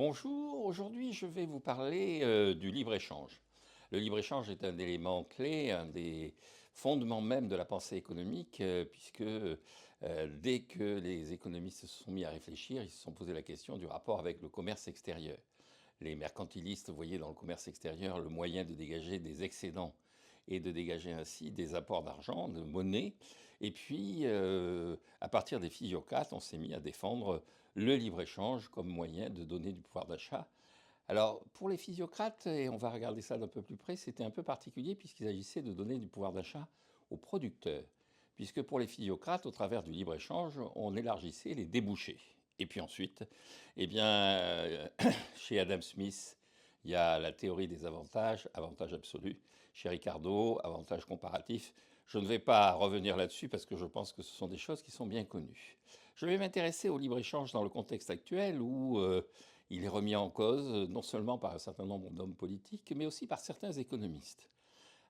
Bonjour, aujourd'hui je vais vous parler du libre-échange. Le libre-échange est un élément clé, un des fondements même de la pensée économique, puisque dès que les économistes se sont mis à réfléchir, ils se sont posé la question du rapport avec le commerce extérieur. Les mercantilistes voyaient dans le commerce extérieur le moyen de dégager des excédents et de dégager ainsi des apports d'argent, de monnaie. Et puis, à partir des physiocrates, on s'est mis à défendre le libre-échange comme moyen de donner du pouvoir d'achat. Alors, pour les physiocrates, et on va regarder ça d'un peu plus près, c'était un peu particulier puisqu'il s'agissait de donner du pouvoir d'achat aux producteurs. Puisque pour les physiocrates, au travers du libre-échange, on élargissait les débouchés. Et puis ensuite, eh bien, chez Adam Smith, il y a la théorie des avantages, avantages absolus. Chez Ricardo, avantages comparatifs. Je ne vais pas revenir là-dessus parce que je pense que ce sont des choses qui sont bien connues. Je vais m'intéresser au libre-échange dans le contexte actuel où il est remis en cause non seulement par un certain nombre d'hommes politiques, mais aussi par certains économistes.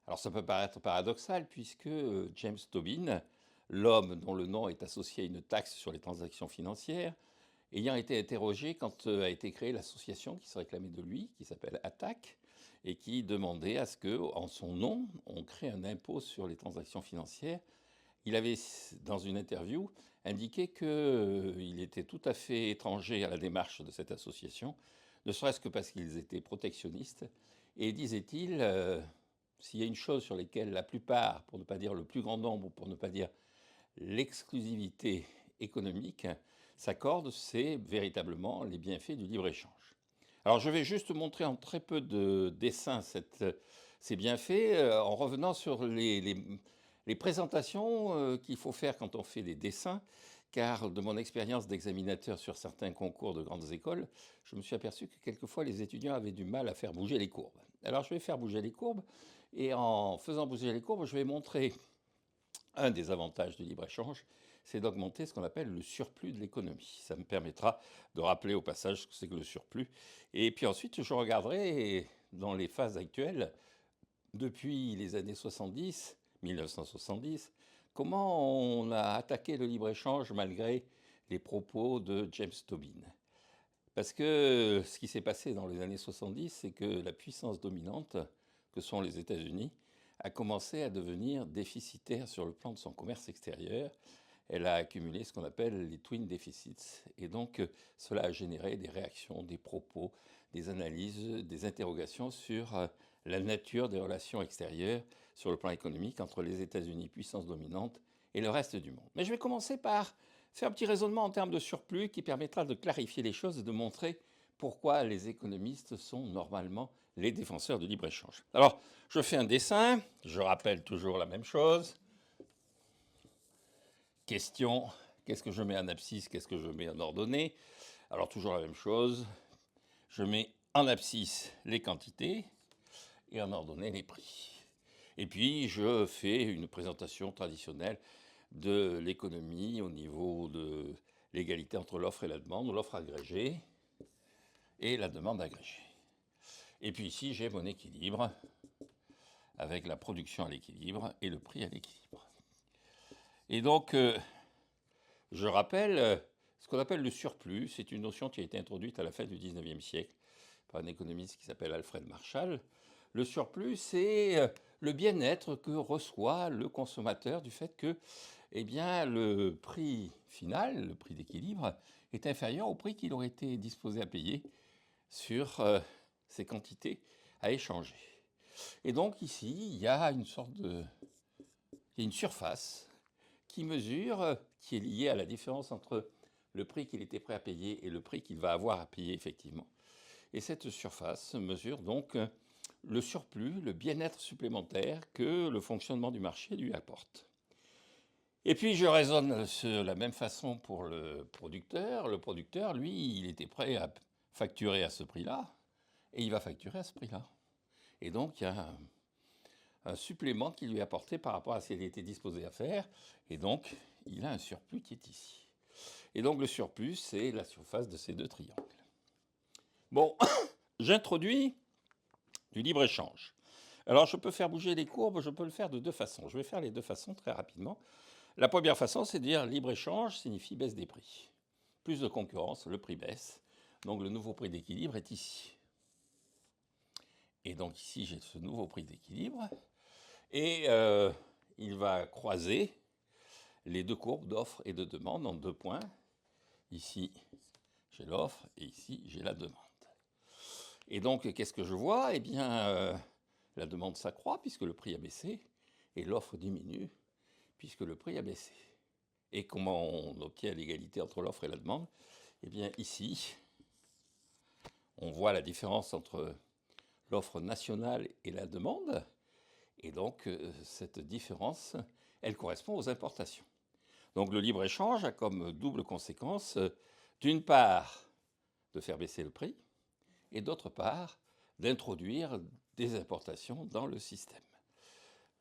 Alors ça peut paraître paradoxal puisque James Tobin, l'homme dont le nom est associé à une taxe sur les transactions financières, ayant été interrogé quand a été créée l'association qui se réclamait de lui, qui s'appelle ATTAC, et qui demandait à ce que, en son nom, on crée un impôt sur les transactions financières, il avait, dans une interview, indiqué qu'il était tout à fait étranger à la démarche de cette association, ne serait-ce que parce qu'ils étaient protectionnistes. Et disait-il, s'il y a une chose sur laquelle la plupart, pour ne pas dire le plus grand nombre, pour ne pas dire l'exclusivité économique, s'accordent, c'est véritablement les bienfaits du libre-échange. Alors je vais juste montrer en très peu de dessins ces bienfaits, en revenant sur les présentations qu'il faut faire quand on fait des dessins, car de mon expérience d'examinateur sur certains concours de grandes écoles, je me suis aperçu que quelquefois les étudiants avaient du mal à faire bouger les courbes. Alors je vais faire bouger les courbes, et en faisant bouger les courbes, je vais montrer un des avantages du libre-échange, c'est d'augmenter ce qu'on appelle le surplus de l'économie. Ça me permettra de rappeler au passage ce que c'est que le surplus. Et puis ensuite, je regarderai dans les phases actuelles, depuis les années 70, 1970, comment on a attaqué le libre-échange malgré les propos de James Tobin. Parce que ce qui s'est passé dans les années 70, c'est que la puissance dominante, que sont les États-Unis, a commencé à devenir déficitaire sur le plan de son commerce extérieur. Elle a accumulé ce qu'on appelle les twin deficits. Et donc, cela a généré des réactions, des propos, des analyses, des interrogations sur la nature des relations extérieures sur le plan économique entre les États-Unis, puissance dominante, et le reste du monde. Mais je vais commencer par faire un petit raisonnement en termes de surplus qui permettra de clarifier les choses et de montrer pourquoi les économistes sont normalement les défenseurs du libre-échange. Alors, je fais un dessin, je rappelle toujours la même chose. Question, qu'est-ce que je mets en abscisse, qu'est-ce que je mets en ordonnée? Alors, toujours la même chose, je mets en abscisse les quantités et en ordonnée les prix. Et puis, je fais une présentation traditionnelle de l'économie au niveau de l'égalité entre l'offre et la demande, l'offre agrégée et la demande agrégée. Et puis ici, j'ai mon équilibre avec la production à l'équilibre et le prix à l'équilibre. Et donc, je rappelle ce qu'on appelle le surplus. C'est une notion qui a été introduite à la fin du 19e siècle par un économiste qui s'appelle Alfred Marshall. Le surplus, c'est le bien-être que reçoit le consommateur du fait que eh bien, le prix final, le prix d'équilibre, est inférieur au prix qu'il aurait été disposé à payer sur ces quantités à échanger. Et donc ici, il y a une sorte de... Il y a une surface qui mesure, qui est liée à la différence entre le prix qu'il était prêt à payer et le prix qu'il va avoir à payer effectivement. Et cette surface mesure donc le surplus, le bien-être supplémentaire que le fonctionnement du marché lui apporte. Et puis je raisonne de la même façon pour le producteur. Le producteur, lui, il était prêt à facturer à ce prix-là, et il va facturer à ce prix-là. Et donc il y a un supplément qui lui est apporté par rapport à ce qu'il était disposé à faire, et donc il a un surplus qui est ici. Et donc le surplus, c'est la surface de ces deux triangles. Bon, j'introduis du libre-échange. Alors je peux faire bouger les courbes, je peux le faire de deux façons. Je vais faire les deux façons très rapidement. La première façon, c'est de dire libre-échange signifie baisse des prix. Plus de concurrence, le prix baisse. Donc le nouveau prix d'équilibre est ici. Et donc ici, j'ai ce nouveau prix d'équilibre. Et il va croiser les deux courbes d'offre et de demande en 2 points. Ici, j'ai l'offre et ici, j'ai la demande. Et donc, qu'est-ce que je vois? Eh bien, la demande s'accroît puisque le prix a baissé et l'offre diminue puisque le prix a baissé. Et comment on obtient l'égalité entre l'offre et la demande? Eh bien, ici, on voit la différence entre l'offre nationale et la demande. Et donc, cette différence, elle correspond aux importations. Donc, le libre-échange a comme double conséquence, d'une part, de faire baisser le prix, et d'autre part, d'introduire des importations dans le système.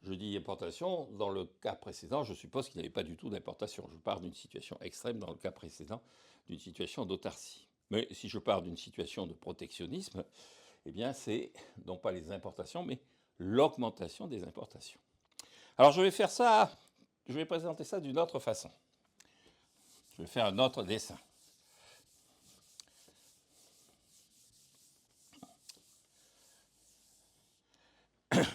Je dis importation, dans le cas précédent, je suppose qu'il n'y avait pas du tout d'importation. Je pars d'une situation extrême dans le cas précédent, d'une situation d'autarcie. Mais si je pars d'une situation de protectionnisme, eh bien c'est non pas les importations, mais l'augmentation des importations. Alors je vais faire ça, je vais présenter ça d'une autre façon. Je vais faire un autre dessin.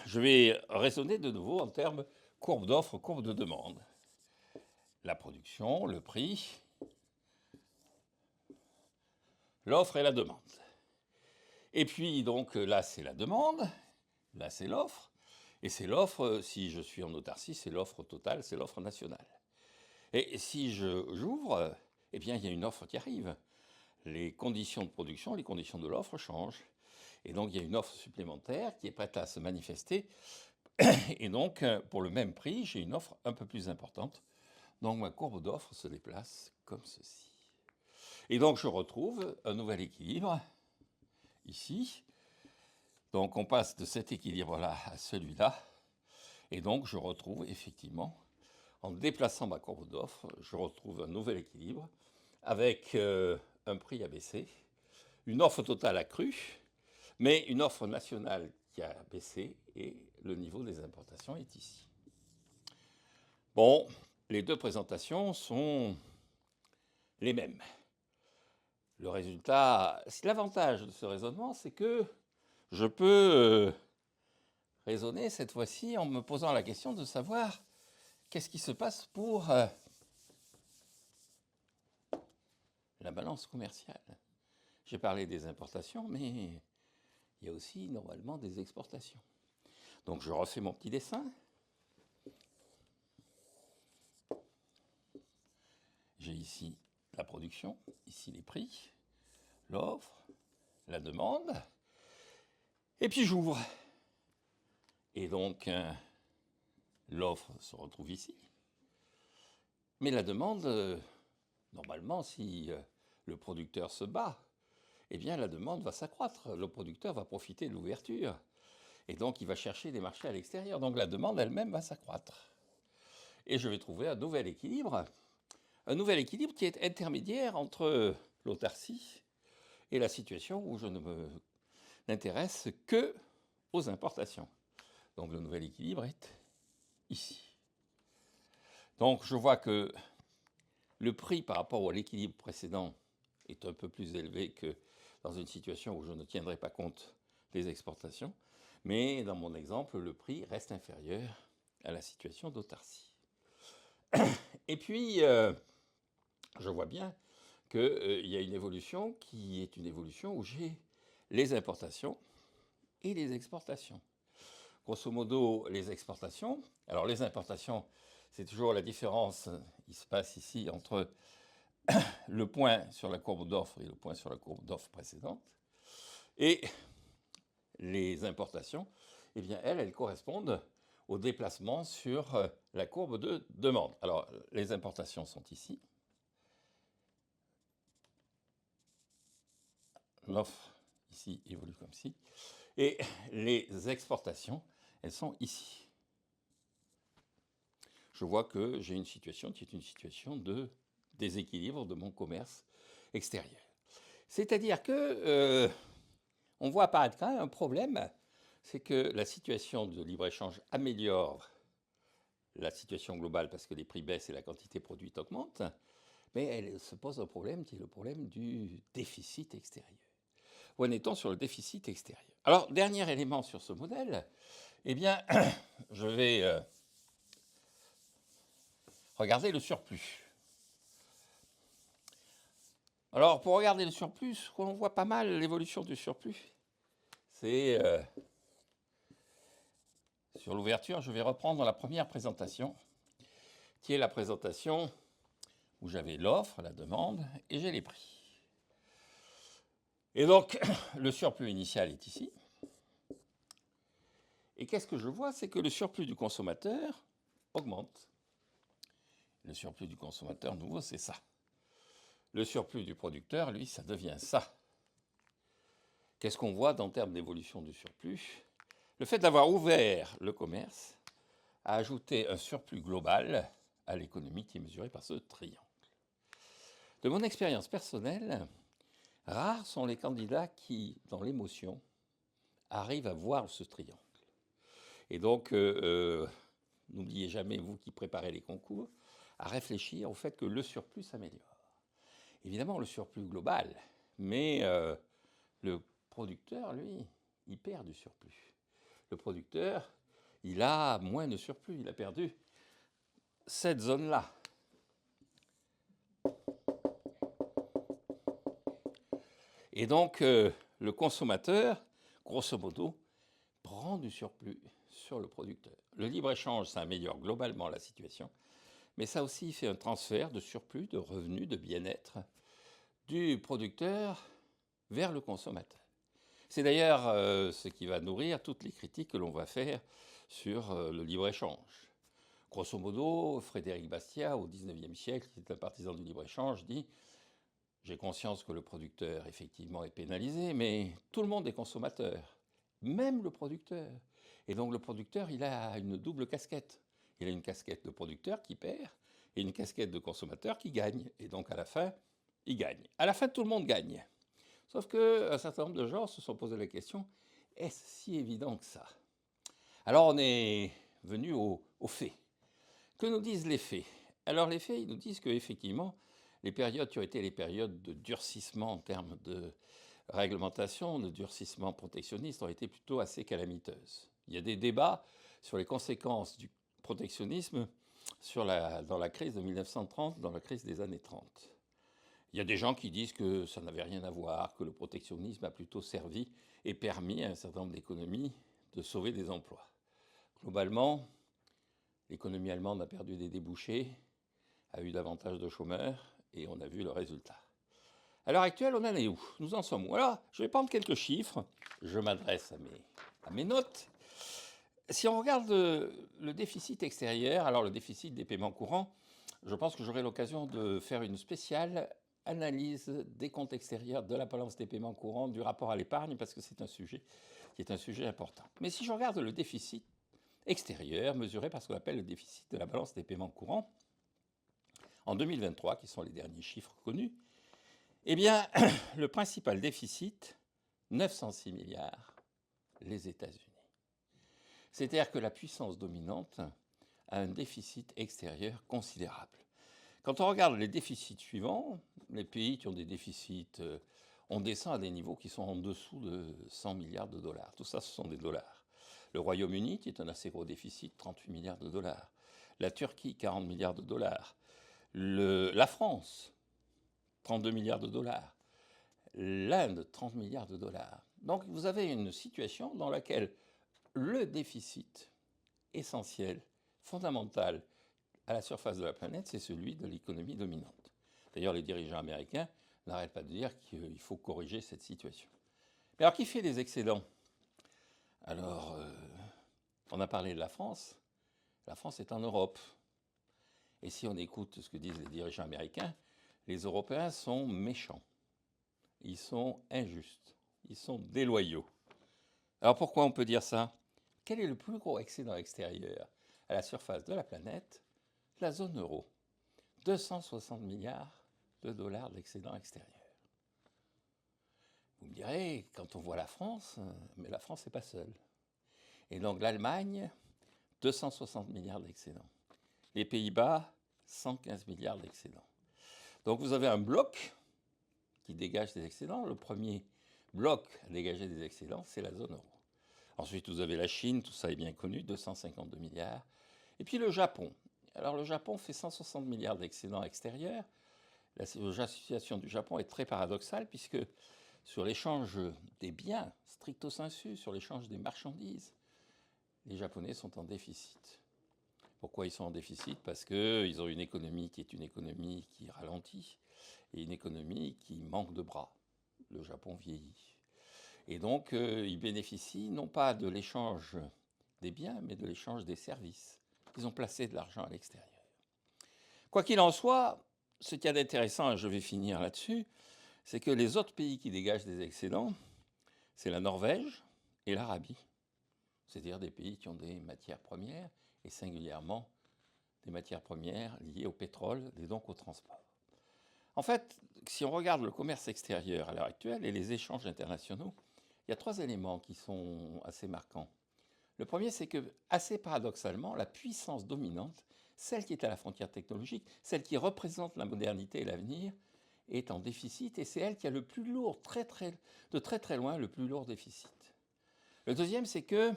Je vais raisonner de nouveau en termes courbe d'offre, courbe de demande. La production, le prix, l'offre et la demande. Et puis donc là c'est la demande, là c'est l'offre, et c'est l'offre, si je suis en autarcie, c'est l'offre totale, c'est l'offre nationale. Et si j'ouvre, eh bien il y a une offre qui arrive. Les conditions de production, les conditions de l'offre changent. Et donc il y a une offre supplémentaire qui est prête à se manifester. Et donc pour le même prix, j'ai une offre un peu plus importante. Donc ma courbe d'offre se déplace comme ceci. Et donc je retrouve un nouvel équilibre ici. Donc on passe de cet équilibre-là à celui-là. Et donc je retrouve effectivement, en déplaçant ma courbe d'offre, je retrouve un nouvel équilibre avec un prix abaissé, une offre totale accrue, mais une offre nationale qui a baissé et le niveau des importations est ici. Bon, les deux présentations sont les mêmes. Le résultat, l'avantage de ce raisonnement, c'est que je peux raisonner cette fois-ci en me posant la question de savoir qu'est-ce qui se passe pour la balance commerciale. J'ai parlé des importations, mais il y a aussi normalement des exportations. Donc je refais mon petit dessin. J'ai ici la production, ici les prix, l'offre, la demande, et puis j'ouvre. Et donc l'offre se retrouve ici. Mais la demande, normalement, si le producteur se bat, eh bien la demande va s'accroître. Le producteur va profiter de l'ouverture. Et donc il va chercher des marchés à l'extérieur. Donc la demande elle-même va s'accroître. Et je vais trouver un nouvel équilibre qui est intermédiaire entre l'autarcie et la situation où je ne m'intéresse que aux importations. Donc le nouvel équilibre est ici. Donc je vois que le prix par rapport à l'équilibre précédent est un peu plus élevé que dans une situation où je ne tiendrai pas compte des exportations, mais dans mon exemple, le prix reste inférieur à la situation d'autarcie. Et puis, je vois bien qu'il y a une évolution qui est une évolution où j'ai les importations et les exportations. Grosso modo, les exportations. Alors les importations, c'est toujours la différence qui se passe ici entre le point sur la courbe d'offre et le point sur la courbe d'offre précédente. Et les importations, eh bien, elles correspondent au déplacement sur la courbe de demande. Alors, les importations sont ici. L'offre, ici, évolue comme ci. Et les exportations, elles sont ici. Je vois que j'ai une situation qui est une situation de déséquilibre de mon commerce extérieur. C'est-à-dire que on voit apparaître quand même un problème, c'est que la situation de libre-échange améliore la situation globale parce que les prix baissent et la quantité produite augmente, Mais elle se pose un problème qui est le problème du déficit extérieur. Où en est-on sur le déficit extérieur? Alors, dernier élément sur ce modèle, eh bien, je vais regarder le surplus. Alors, pour regarder le surplus, on voit pas mal l'évolution du surplus. C'est sur l'ouverture, je vais reprendre la première présentation, qui est la présentation où j'avais l'offre, la demande, et j'ai les prix. Et donc, le surplus initial est ici. Et qu'est-ce que je vois? C'est que le surplus du consommateur augmente. Le surplus du consommateur nouveau, c'est ça. Le surplus du producteur, lui, ça devient ça. Qu'est-ce qu'on voit en termes d'évolution du surplus? Le fait d'avoir ouvert le commerce a ajouté un surplus global à l'économie qui est mesuré par ce triangle. De mon expérience personnelle, rares sont les candidats qui, dans l'émotion, arrivent à voir ce triangle. Et donc, n'oubliez jamais, vous qui préparez les concours, à réfléchir au fait que le surplus s'améliore. Évidemment, le surplus global, mais le producteur, lui, il perd du surplus. Le producteur, il a moins de surplus, il a perdu cette zone-là. Et donc, le consommateur, grosso modo, prend du surplus sur le producteur. Le libre-échange, ça améliore globalement la situation, mais ça aussi fait un transfert de surplus, de revenus, de bien-être du producteur vers le consommateur. C'est d'ailleurs ce qui va nourrir toutes les critiques que l'on va faire sur le libre-échange. Grosso modo, Frédéric Bastiat, au XIXe siècle, qui est un partisan du libre-échange, dit « J'ai conscience que le producteur, effectivement, est pénalisé, mais tout le monde est consommateur, même le producteur. Et donc le producteur, il a une double casquette. Il a une casquette de producteur qui perd et une casquette de consommateur qui gagne. Et donc à la fin, il gagne. À la fin, tout le monde gagne. Sauf qu'un certain nombre de gens se sont posé la question, est-ce si évident que ça? Alors on est venu aux faits. Que nous disent les faits? Alors les faits, ils nous disent qu'effectivement, les périodes qui ont été les périodes de durcissement en termes de réglementation, de durcissement protectionniste, ont été plutôt assez calamiteuses. Il y a des débats sur les conséquences du protectionnisme dans la crise de 1930, dans la crise des années 30. Il y a des gens qui disent que ça n'avait rien à voir, que le protectionnisme a plutôt servi et permis à un certain nombre d'économies de sauver des emplois. Globalement, l'économie allemande a perdu des débouchés, a eu davantage de chômeurs, et on a vu le résultat. À l'heure actuelle, on en est où? Nous en sommes où? Alors, je vais prendre quelques chiffres. Je m'adresse à mes notes. Si on regarde le déficit extérieur, alors le déficit des paiements courants, je pense que j'aurai l'occasion de faire une spéciale analyse des comptes extérieurs, de la balance des paiements courants, du rapport à l'épargne, parce que c'est un sujet qui est un sujet important. Mais si je regarde le déficit extérieur, mesuré par ce qu'on appelle le déficit de la balance des paiements courants, en 2023, qui sont les derniers chiffres connus, eh bien, le principal déficit, 906 milliards, les États-Unis. C'est-à-dire que la puissance dominante a un déficit extérieur considérable. Quand on regarde les déficits suivants, les pays qui ont des déficits, on descend à des niveaux qui sont en dessous de 100 milliards de dollars. Tout ça, ce sont des dollars. Le Royaume-Uni, qui est un assez gros déficit, 38 milliards de dollars. La Turquie, 40 milliards de dollars. La France, 32 milliards de dollars. L'Inde, 30 milliards de dollars. Donc vous avez une situation dans laquelle le déficit essentiel, fondamental à la surface de la planète, c'est celui de l'économie dominante. D'ailleurs, les dirigeants américains n'arrêtent pas de dire qu'il faut corriger cette situation. Mais alors, qui fait des excédents? Alors, on a parlé de la France. La France est en Europe. Et si on écoute ce que disent les dirigeants américains, les Européens sont méchants. Ils sont injustes. Ils sont déloyaux. Alors, pourquoi on peut dire ça? Quel est le plus gros excédent extérieur à la surface de la planète? La zone euro. 260 milliards de dollars d'excédent extérieur. Vous me direz, quand on voit la France, mais la France n'est pas seule. Et donc l'Allemagne, 260 milliards d'excédent. Les Pays-Bas, 115 milliards d'excédent. Donc vous avez un bloc qui dégage des excédents. Le premier bloc à dégager des excédents, c'est la zone euro. Ensuite, vous avez la Chine, tout ça est bien connu, 252 milliards. Et puis le Japon. Alors le Japon fait 160 milliards d'excédents extérieurs. La situation du Japon est très paradoxale puisque sur l'échange des biens, stricto sensu, sur l'échange des marchandises, les Japonais sont en déficit. Pourquoi ils sont en déficit? Parce qu'ils ont une économie qui est une économie qui ralentit et une économie qui manque de bras. Le Japon vieillit. Et donc, ils bénéficient non pas de l'échange des biens, mais de l'échange des services. Ils ont placé de l'argent à l'extérieur. Quoi qu'il en soit, ce qu'il y a d'intéressant, et je vais finir là-dessus, c'est que les autres pays qui dégagent des excédents, c'est la Norvège et l'Arabie. C'est-à-dire des pays qui ont des matières premières, et singulièrement des matières premières liées au pétrole et donc au transport. En fait, si on regarde le commerce extérieur à l'heure actuelle et les échanges internationaux, il y a 3 éléments qui sont assez marquants. Le premier, c'est que, assez paradoxalement, la puissance dominante, celle qui est à la frontière technologique, celle qui représente la modernité et l'avenir, est en déficit et c'est elle qui a le plus lourd, de très très loin, le plus lourd déficit. Le deuxième, c'est que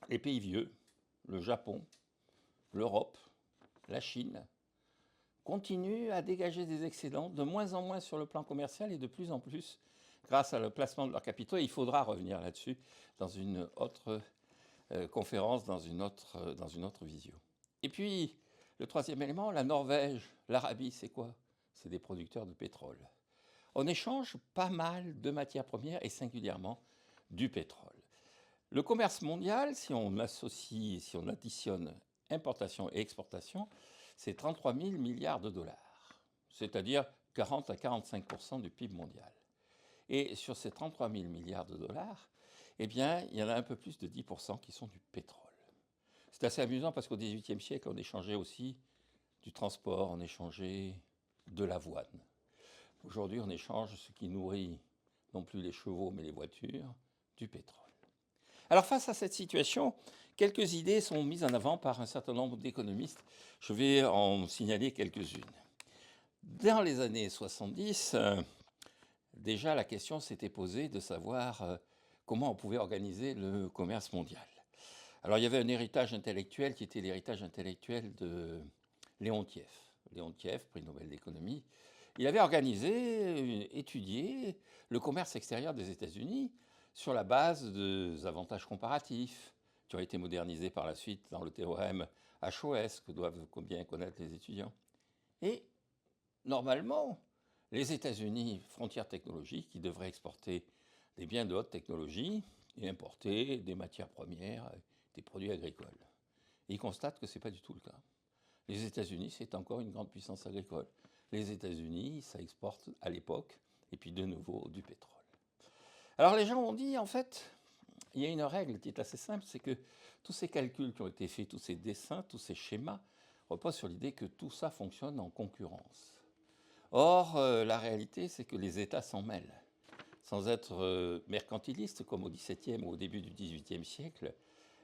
les pays vieux, le Japon, l'Europe, la Chine, continuent à dégager des excédents, de moins en moins sur le plan commercial et de plus en plus grâce à le placement de leurs capitaux. Et il faudra revenir là-dessus dans une autre conférence, dans une autre visio. Et puis, le troisième élément, la Norvège, l'Arabie, c'est quoi? C'est des producteurs de pétrole. On échange pas mal de matières premières et singulièrement du pétrole. Le commerce mondial, si on associe, si on additionne importation et exportation, c'est 33 000 milliards de dollars, c'est-à-dire 40 à 45% du PIB mondial. Et sur ces 33 000 milliards de dollars, eh bien, il y en a un peu plus de 10% qui sont du pétrole. C'est assez amusant parce qu'au XVIIIe siècle, on échangeait aussi du transport, on échangeait de l'avoine. Aujourd'hui, on échange ce qui nourrit non plus les chevaux mais les voitures, du pétrole. Alors face à cette situation, quelques idées sont mises en avant par un certain nombre d'économistes. Je vais en signaler quelques-unes. Dans les années 70, déjà la question s'était posée de savoir comment on pouvait organiser le commerce mondial. Alors il y avait un héritage intellectuel qui était l'héritage intellectuel de Léontiev. Léontiev, prix Nobel d'économie, il avait organisé, étudié le commerce extérieur des États-Unis sur la base des avantages comparatifs qui ont été modernisés par la suite dans le théorème HOS que doivent bien connaître les étudiants. Et normalement, les États-Unis, frontière technologique, qui devraient exporter des biens de haute technologie et importer des matières premières, des produits agricoles. Et ils constatent que ce n'est pas du tout le cas. Les États-Unis, c'est encore une grande puissance agricole. Les États-Unis, ça exporte à l'époque, et puis de nouveau du pétrole. Alors les gens ont dit, en fait, il y a une règle qui est assez simple, c'est que tous ces calculs qui ont été faits, tous ces dessins, tous ces schémas, reposent sur l'idée que tout ça fonctionne en concurrence. Or, la réalité, c'est que les États s'en mêlent. Sans être mercantilistes, comme au XVIIe ou au début du XVIIIe siècle,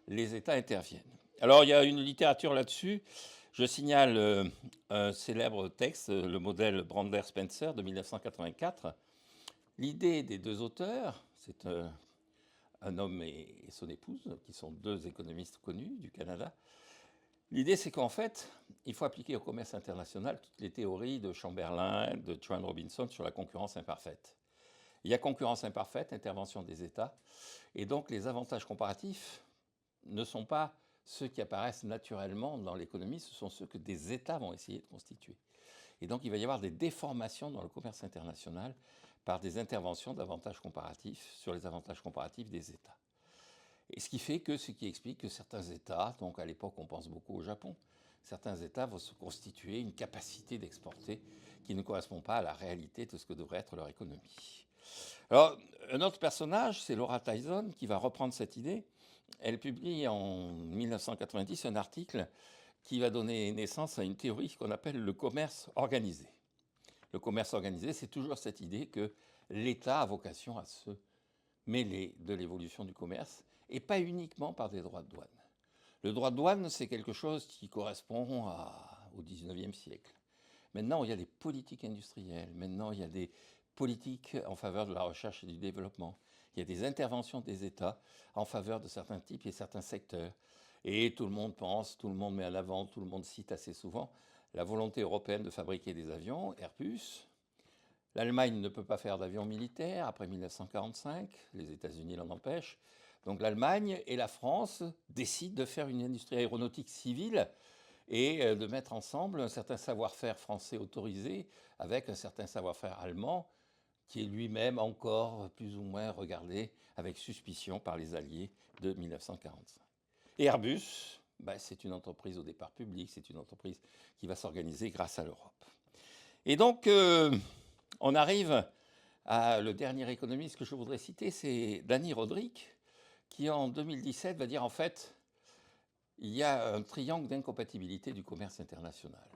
les États interviennent. Alors, il y a une littérature là-dessus. Je signale un célèbre texte, le modèle Brander-Spencer de 1984. L'idée des deux auteurs, c'est un homme et son épouse, qui sont deux économistes connus du Canada. L'idée, c'est qu'en fait, il faut appliquer au commerce international toutes les théories de Chamberlain, de Joan Robinson sur la concurrence imparfaite. Il y a concurrence imparfaite, intervention des États, et donc les avantages comparatifs ne sont pas ceux qui apparaissent naturellement dans l'économie, ce sont ceux que des États vont essayer de constituer. Et donc il va y avoir des déformations dans le commerce international par des interventions d'avantages comparatifs sur les avantages comparatifs des États. Et ce qui explique que certains États, donc à l'époque on pense beaucoup au Japon, certains États vont se constituer une capacité d'exporter qui ne correspond pas à la réalité de ce que devrait être leur économie. Alors, un autre personnage, c'est Laura Tyson, qui va reprendre cette idée. Elle publie en 1990 un article qui va donner naissance à une théorie qu'on appelle le commerce organisé. Le commerce organisé, c'est toujours cette idée que l'État a vocation à se mêler de l'évolution du commerce et pas uniquement par des droits de douane. Le droit de douane, c'est quelque chose qui correspond au XIXe siècle. Maintenant, il y a des politiques industrielles. Maintenant, il y a des politiques en faveur de la recherche et du développement. Il y a des interventions des États en faveur de certains types et certains secteurs. Et tout le monde pense, tout le monde met en avant, tout le monde cite assez souvent la volonté européenne de fabriquer des avions, Airbus. L'Allemagne ne peut pas faire d'avions militaires après 1945, les États-Unis l'en empêchent. Donc l'Allemagne et la France décident de faire une industrie aéronautique civile et de mettre ensemble un certain savoir-faire français autorisé avec un certain savoir-faire allemand qui est lui-même encore plus ou moins regardé avec suspicion par les Alliés de 1945. Et Airbus, c'est une entreprise au départ publique, c'est une entreprise qui va s'organiser grâce à l'Europe. Et donc, on arrive à le dernier économiste que je voudrais citer, c'est Dani Rodrik, qui en 2017 va dire en fait, il y a un triangle d'incompatibilité du commerce international.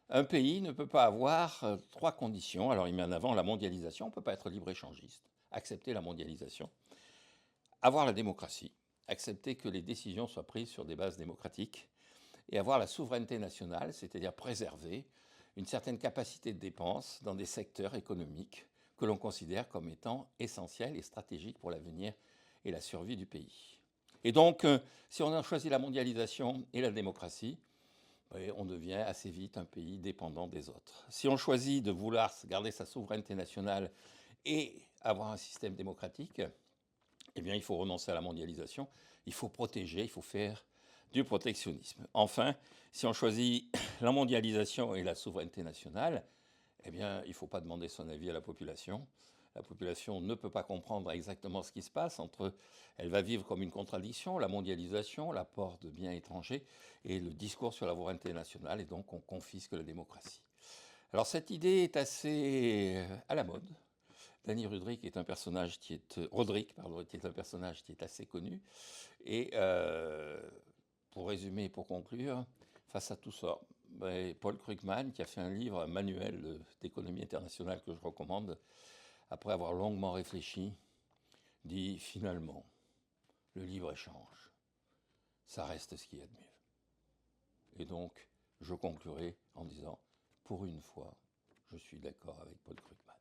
Un pays ne peut pas avoir trois conditions. Alors il met en avant la mondialisation, on ne peut pas être libre-échangiste, accepter la mondialisation, avoir la démocratie, accepter que les décisions soient prises sur des bases démocratiques, et avoir la souveraineté nationale, c'est-à-dire préserver une certaine capacité de dépense dans des secteurs économiques que l'on considère comme étant essentiels et stratégiques pour l'avenir et la survie du pays. Et donc, si on a choisi la mondialisation et la démocratie, on devient assez vite un pays dépendant des autres. Si on choisit de vouloir garder sa souveraineté nationale et avoir un système démocratique, eh bien, il faut renoncer à la mondialisation, il faut protéger, il faut faire du protectionnisme. Enfin, si on choisit la mondialisation et la souveraineté nationale, eh bien, il ne faut pas demander son avis à la population. La population ne peut pas comprendre exactement ce qui se passe entre, elle va vivre comme une contradiction, la mondialisation, l'apport de biens étrangers et le discours sur la souveraineté nationale, et donc on confisque la démocratie. Alors cette idée est assez à la mode. Dani Rodrik est un personnage qui est un personnage qui est assez connu. Et pour résumer et pour conclure, face à tout ça, Paul Krugman, qui a fait un livre, un manuel d'économie internationale que je recommande, après avoir longuement réfléchi, dit finalement, le libre-échange, ça reste ce qu'il y a de mieux. Et donc, je conclurai en disant, pour une fois, je suis d'accord avec Paul Krugman.